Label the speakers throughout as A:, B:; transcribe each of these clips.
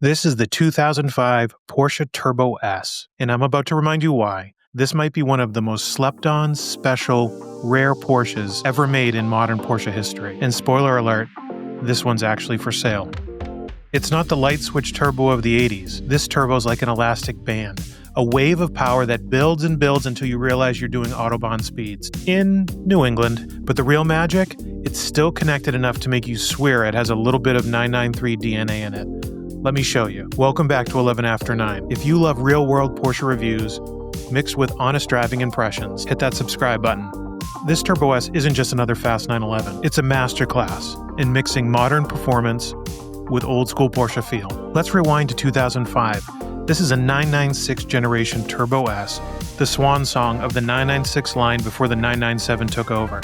A: This is the 2005 Porsche Turbo S, and I'm about to remind you why. This might be one of the most slept-on, special, rare Porsches ever made in modern Porsche history. And spoiler alert, this one's actually for sale. It's not the light switch turbo of the 80s. This turbo's like an elastic band, a wave of power that builds and builds until you realize you're doing Autobahn speeds in New England. But the real magic? It's still connected enough to make you swear it has a little bit of 993 DNA in it. Let me show you. Welcome back to 11 After 9. If you love real-world Porsche reviews mixed with honest driving impressions, hit that subscribe button. This Turbo S isn't just another fast 911. It's a masterclass in mixing modern performance with old-school Porsche feel. Let's rewind to 2005. This is a 996 generation Turbo S, the swan song of the 996 line before the 997 took over.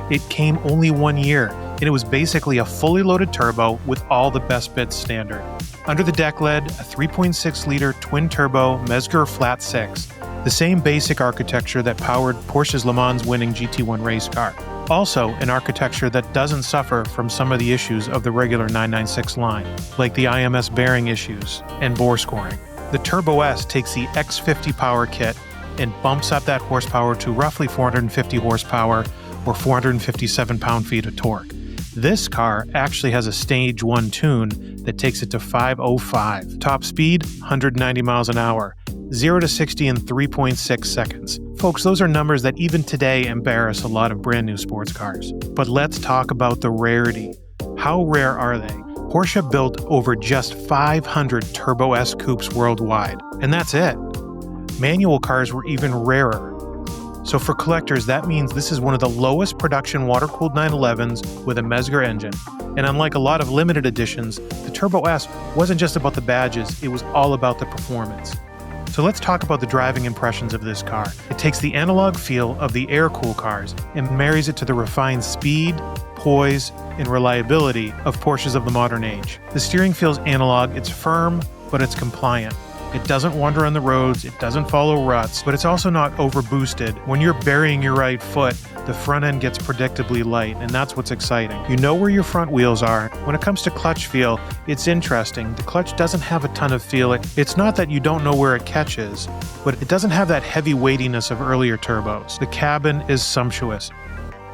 A: It came only 1 year, and it was basically a fully loaded turbo with all the best bits standard. Under the deck led a 3.6-liter twin-turbo Mezger Flat 6, the same basic architecture that powered Porsche's Mans-winning GT1 race car. Also, an architecture that doesn't suffer from some of the issues of the regular 996 line, like the IMS bearing issues and bore scoring. The Turbo S takes the X50 power kit and bumps up that horsepower to roughly 450 horsepower or 457 pound-feet of torque. This car actually has a Stage 1 tune that takes it to 505. Top speed, 190 miles an hour. 0 to 60 in 3.6 seconds. Folks, those are numbers that even today embarrass a lot of brand new sports cars. But let's talk about the Rarity. How rare are they? Porsche built over just 500 Turbo S coupes worldwide, and that's it. Manual cars were even rarer. So for collectors, that means this is one of the lowest production water-cooled 911s with a Mezger engine. And unlike a lot of limited editions, the Turbo S wasn't just about the badges, it was all about the performance. So let's talk about the driving impressions of this car. It takes the analog feel of the air-cooled cars and marries it to the refined speed, poise, and reliability of Porsches of the modern age. The steering feels analog, it's firm, but it's compliant. It doesn't wander on the roads, it doesn't follow ruts, but it's also not overboosted. When you're burying your right foot, the front end gets predictably light, and that's what's exciting. You know where your front wheels are. When it comes to clutch feel, it's interesting. The clutch doesn't have a ton of feel. It's not that you don't know where it catches, but it doesn't have that heavy weightiness of earlier turbos. The cabin is sumptuous.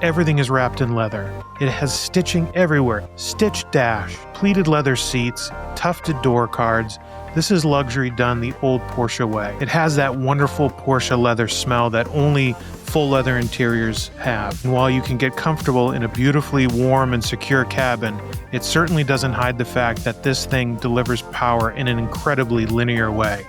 A: Everything is wrapped in leather. It has stitching everywhere. Stitched dash, pleated leather seats, tufted door cards. This is luxury done the old Porsche way. It has that wonderful Porsche leather smell that only full leather interiors have. And while you can get comfortable in a beautifully warm and secure cabin, it certainly doesn't hide the fact that this thing delivers power in an incredibly linear way.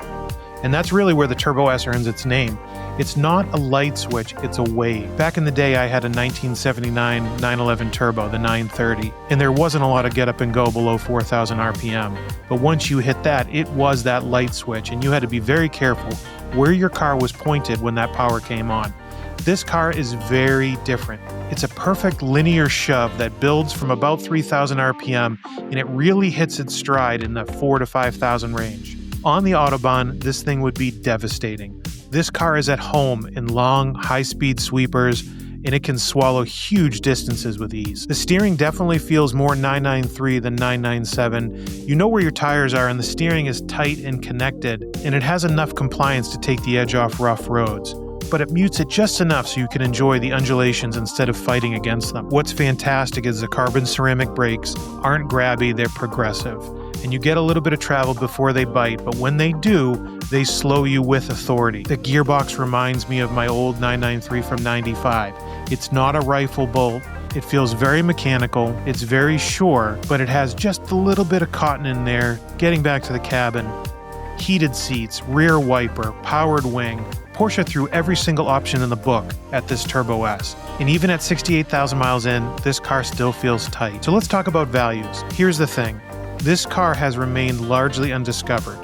A: And that's really where the Turbo S earns its name. It's not a light switch, it's a wave. Back in the day, I had a 1979 911 Turbo, the 930, and there wasn't a lot of get up and go below 4,000 RPM. But once you hit that, it was that light switch, and you had to be very careful where your car was pointed when that power came on. This car is very different. It's a perfect linear shove that builds from about 3,000 RPM, and it really hits its stride in the 4,000 to 5,000 range. On the Autobahn, this thing would be devastating. This car is at home in long, high-speed sweepers, and it can swallow huge distances with ease. The steering definitely feels more 993 than 997. You know where your tires are, and the steering is tight and connected, and it has enough compliance to take the edge off rough roads. But it mutes it just enough so you can enjoy the undulations instead of fighting against them. What's fantastic is the carbon ceramic brakes aren't grabby, they're progressive. And you get a little bit of travel before they bite, but when they do, they slow you with authority. The gearbox reminds me of my old 993 from 95. It's not a rifle bolt. It feels very mechanical, it's very sure, but it has just a little bit of cotton in there. Getting back to the cabin, heated seats, rear wiper, powered wing. Porsche threw every single option in the book at this Turbo S. And even at 68,000 miles in, this car still feels tight. So let's talk about values. Here's the thing. This car has remained largely undiscovered,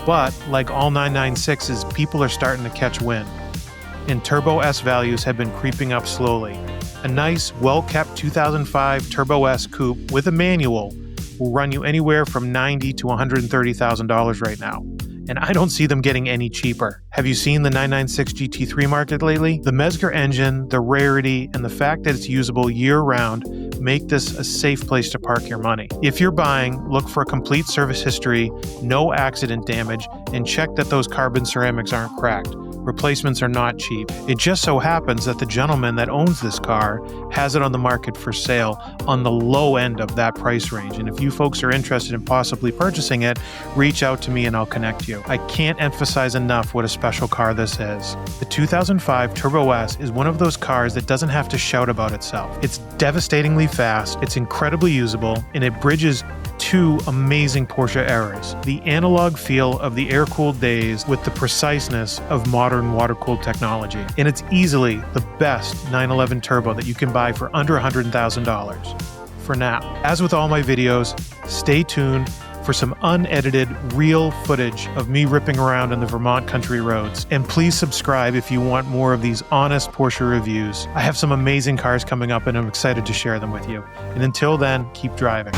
A: but like all 996s, people are starting to catch wind, and Turbo S values have been creeping up slowly. A nice, well-kept 2005 Turbo S coupe with a manual will run you anywhere from $90,000 to $130,000 right now, and I don't see them getting any cheaper. Have you seen the 996 GT3 market lately? The Mezger engine, the Rarity, and the fact that it's usable year-round make this a safe place to park your money. If you're buying, look for a complete service history, no accident damage, and check that those carbon ceramics aren't cracked. Replacements are not cheap. It just so happens that the gentleman that owns this car has it on the market for sale on the low end of that price range. And if you folks are interested in possibly purchasing it, reach out to me and I'll connect you. I can't emphasize enough what a special car this is. The 2005 Turbo S is one of those cars that doesn't have to shout about itself. It's devastatingly fast, it's incredibly usable, and it bridges two amazing Porsche eras: the analog feel of the air-cooled days with the preciseness of modern water-cooled technology. And it's easily the best 911 Turbo that you can buy for under $100,000 for now. As with all my videos, stay tuned for some unedited, real footage of me ripping around in the Vermont country roads. And please subscribe if you want more of these honest Porsche reviews. I have some amazing cars coming up and I'm excited to share them with you. And until then, keep driving.